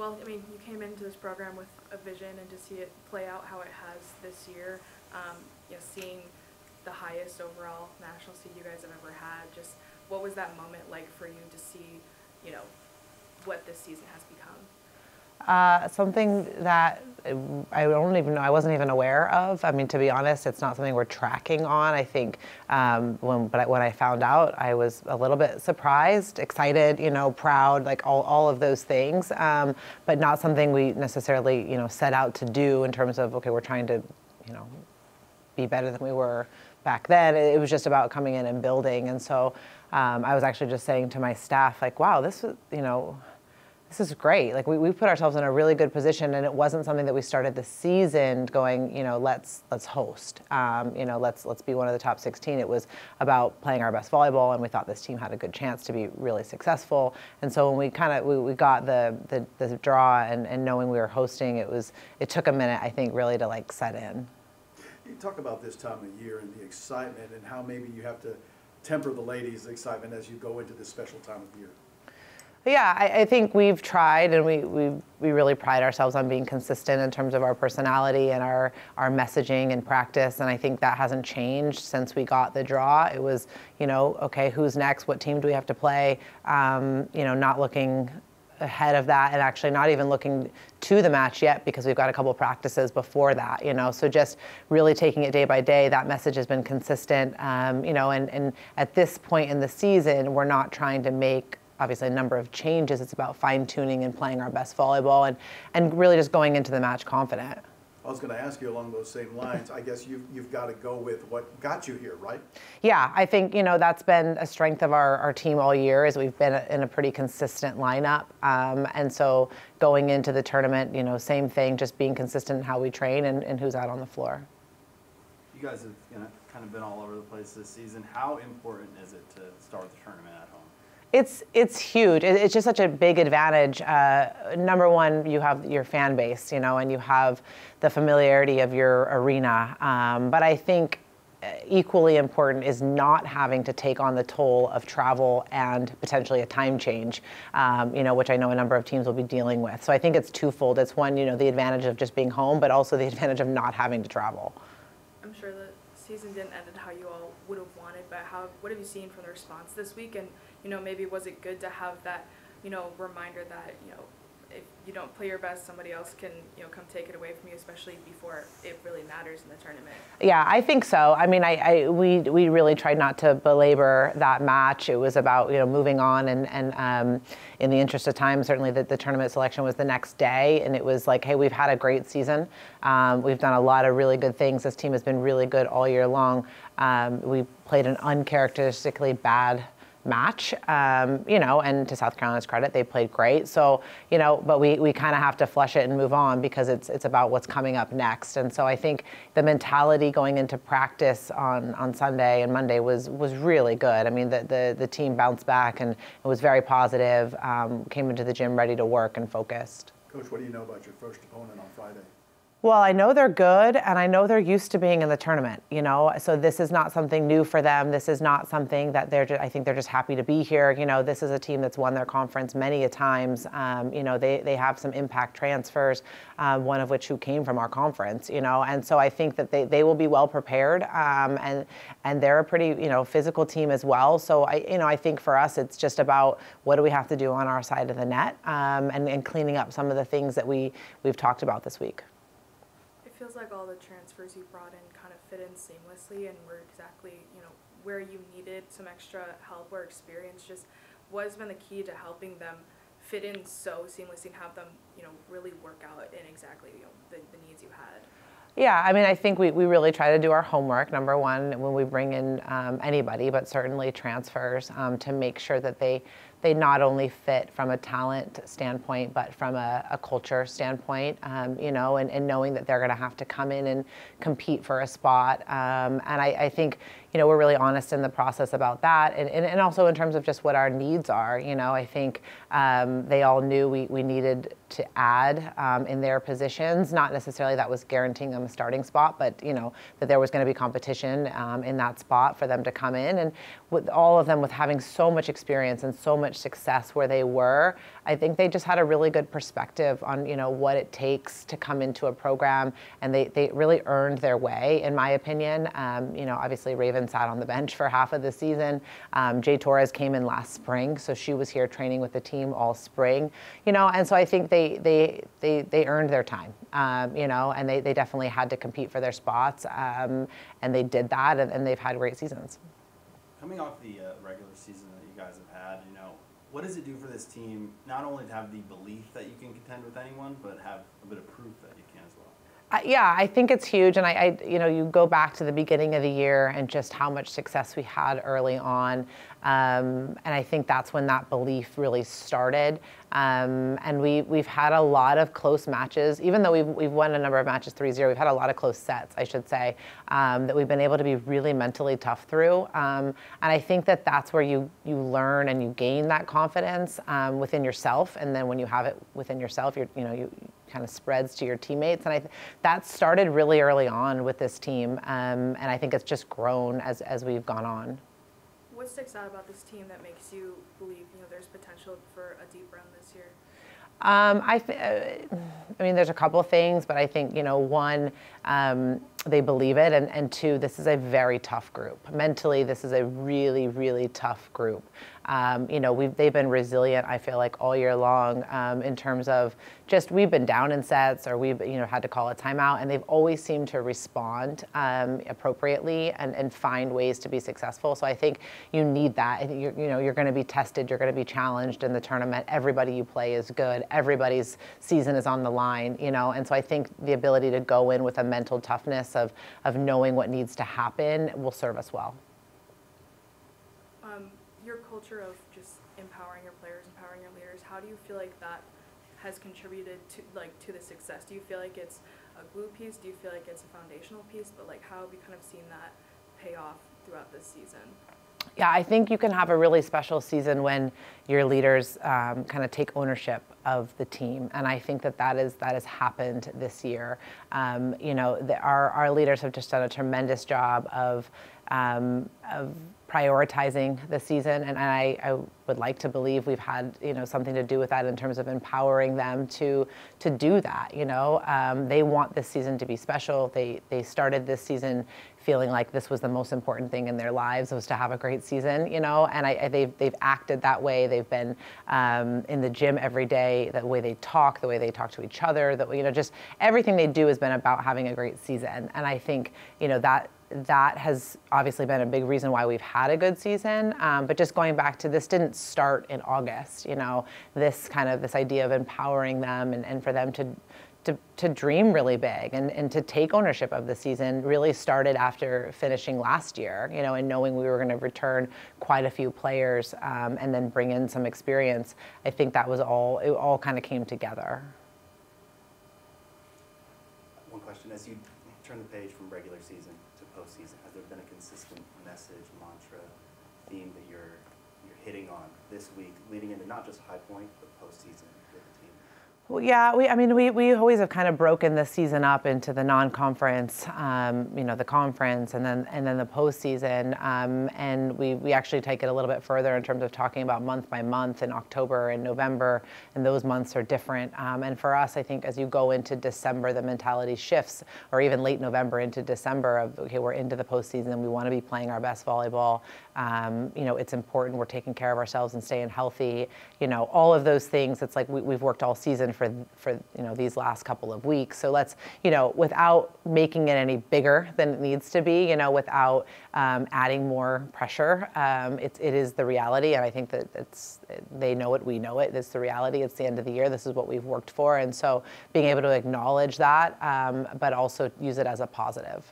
Well, I mean, you came into this program with a vision, and to see it play out how it has this year, seeing the highest overall national seed you guys have ever had, just what was that moment like for you to see, what this season has become? Something that I don't even know, I wasn't even aware of. I mean, to be honest, it's not something we're tracking on. I think when I found out, I was a little bit surprised, excited, proud, like all of those things, but not something we necessarily, set out to do in terms of, okay, we're trying to, be better than we were back then. It was just about coming in and building. And so I was actually just saying to my staff, like, wow, this was, this is great. Like we put ourselves in a really good position, and it wasn't something that we started the season going, let's host, let's be one of the top 16. It was about playing our best volleyball, and we thought this team had a good chance to be really successful. And so when we we got the draw and knowing we were hosting, it took a minute, I think, really to like set in. You talk about this time of year and the excitement, and how maybe you have to temper the ladies' excitement as you go into this special time of year. Yeah, I think we've tried, and we really pride ourselves on being consistent in terms of our personality and our messaging and practice, and I think that hasn't changed since we got the draw. It was, okay, who's next? What team do we have to play? Not looking ahead of that, and actually not even looking to the match yet, because we've got a couple practices before that, so just really taking it day by day. That message has been consistent, and at this point in the season, we're not trying to make obviously a number of changes. It's about fine-tuning and playing our best volleyball, and really just going into the match confident. I was going to ask you along those same lines. I guess you've got to go with what got you here, right? Yeah, I think that's been a strength of our team all year, is we've been in a pretty consistent lineup, and so going into the tournament, same thing, just being consistent in how we train and who's out on the floor. You guys have kind of been all over the place this season. How important is it to start the tournament at home? It's huge. It's just such a big advantage. Number one, you have your fan base, and you have the familiarity of your arena. But I think equally important is not having to take on the toll of travel and potentially a time change, which I know a number of teams will be dealing with. So I think it's twofold. It's one, the advantage of just being home, but also the advantage of not having to travel. I'm sure the season didn't end how you all would have wanted, but what have you seen from the response this week? And maybe was it good to have that, reminder that, if you don't play your best, somebody else can, come take it away from you, especially before it really matters in the tournament? Yeah, I think so. I mean, we really tried not to belabor that match. It was about, moving on, and in the interest of time, certainly the tournament selection was the next day, and it was like, hey, we've had a great season. We've done a lot of really good things. This team has been really good all year long. We played an uncharacteristically bad match, and to South Carolina's credit, they played great. So, but we kind of have to flush it and move on, because it's about what's coming up next. And so I think the mentality going into practice on Sunday and Monday was really good. I mean, the team bounced back, and it was very positive, came into the gym ready to work and focused. Coach, what do you know about your first opponent on Friday? Well, I know they're good, and I know they're used to being in the tournament, so this is not something new for them. This is not something that I think they're just happy to be here. This is a team that's won their conference many a times. They have some impact transfers, one of which who came from our conference, and so I think that they will be well prepared, and they're a pretty, physical team as well. So I think for us, it's just about what do we have to do on our side of the net, and cleaning up some of the things that we've talked about this week. It feels like all the transfers you brought in kind of fit in seamlessly and were exactly, where you needed some extra help or experience. Just what has been the key to helping them fit in so seamlessly and have them, really work out in exactly, the needs you had? Yeah, I mean, I think we really try to do our homework, number one, when we bring in anybody, but certainly transfers, to make sure that they not only fit from a talent standpoint, but from a culture standpoint, and knowing that they're going to have to come in and compete for a spot. And I think, we're really honest in the process about that, and also in terms of just what our needs are. I think they all knew we needed to add in their positions, not necessarily that was guaranteeing them a starting spot, but that there was going to be competition in that spot for them to come in, and with all of them with having so much experience and so much much success where they were, I think they just had a really good perspective on, you know, what it takes to come into a program, and they really earned their way, in my opinion. You know, obviously Raven sat on the bench for half of the season. Jay Torres came in last spring, so she was here training with the team all spring, you know, and so I think they earned their time, you know, and they definitely had to compete for their spots, and they did that, and they've had great seasons. Coming off the regular season that you guys have had, you know, what does it do for this team, not only to have the belief that you can contend with anyone, but have a bit of proof that you can as well? Yeah, I think it's huge, and I, you know, you go back to the beginning of the year and just how much success we had early on, and I think that's when that belief really started. And we've had a lot of close matches, even though we've won a number of matches 3-0. We've had a lot of close sets, I should say, that we've been able to be really mentally tough through. And I think that that's where you learn and you gain that confidence within yourself, and then when you have it within yourself, you kind of spreads to your teammates. And that started really early on with this team, and I think it's just grown as we've gone on. What sticks out about this team that makes you believe, you know, there's potential for a deep run this year? I mean, there's a couple of things, but I think, you know, one, they believe it, and two, this is a very tough group. Mentally, this is a really, really tough group. You know, they've been resilient, I feel like, all year long, in terms of just we've been down in sets, or we've, you know, had to call a timeout, and they've always seemed to respond appropriately and find ways to be successful. So I think you need that. I think you're going to be tested, you're going to be challenged in the tournament. Everybody you play is good. Everybody's season is on the line, you know, and so I think the ability to go in with a mental toughness of knowing what needs to happen will serve us well. Your culture of just empowering your players, empowering your leaders, how do you feel like that has contributed to the success? Do you feel like it's a glue piece? Do you feel like it's a foundational piece? But like, how have you kind of seen that pay off throughout this season? Yeah, I think you can have a really special season when your leaders kind of take ownership of the team, and I think that has happened this year. You know, our leaders have just done a tremendous job of prioritizing the season, and I would like to believe we've had, you know, something to do with that in terms of empowering them to do that. You know, they want this season to be special. They started this season feeling like this was the most important thing in their lives, was to have a great season, you know, and they've acted that way. They've been in the gym every day, the way they talk to each other, you know, just everything they do has been about having a great season. And I think, you know, that has obviously been a big reason why we've had a good season. But just going back to this didn't start in August, you know, this idea of empowering them and for them to dream really big and to take ownership of the season really started after finishing last year, you know, and knowing we were going to return quite a few players and then bring in some experience. I think that was it all kind of came together. One question, as you turn the page from regular season to postseason, has there been a consistent message, mantra, theme that you're hitting on this week, leading into not just High Point, but postseason with the team? Well, yeah, we always have kind of broken the season up into the non-conference, you know, the conference, and then the postseason, and we actually take it a little bit further in terms of talking about month by month in October and November, and those months are different. And for us, I think as you go into December, the mentality shifts, or even late November into December of, okay, we're into the postseason, we want to be playing our best volleyball. You know, it's important we're taking care of ourselves and staying healthy. You know, all of those things. It's like we've worked all season for you know, these last couple of weeks. So let's, you know, without making it any bigger than it needs to be, you know, without adding more pressure, it is the reality, and I think that they know it, we know it. It's the reality. It's the end of the year. This is what we've worked for, and so being able to acknowledge that, but also use it as a positive.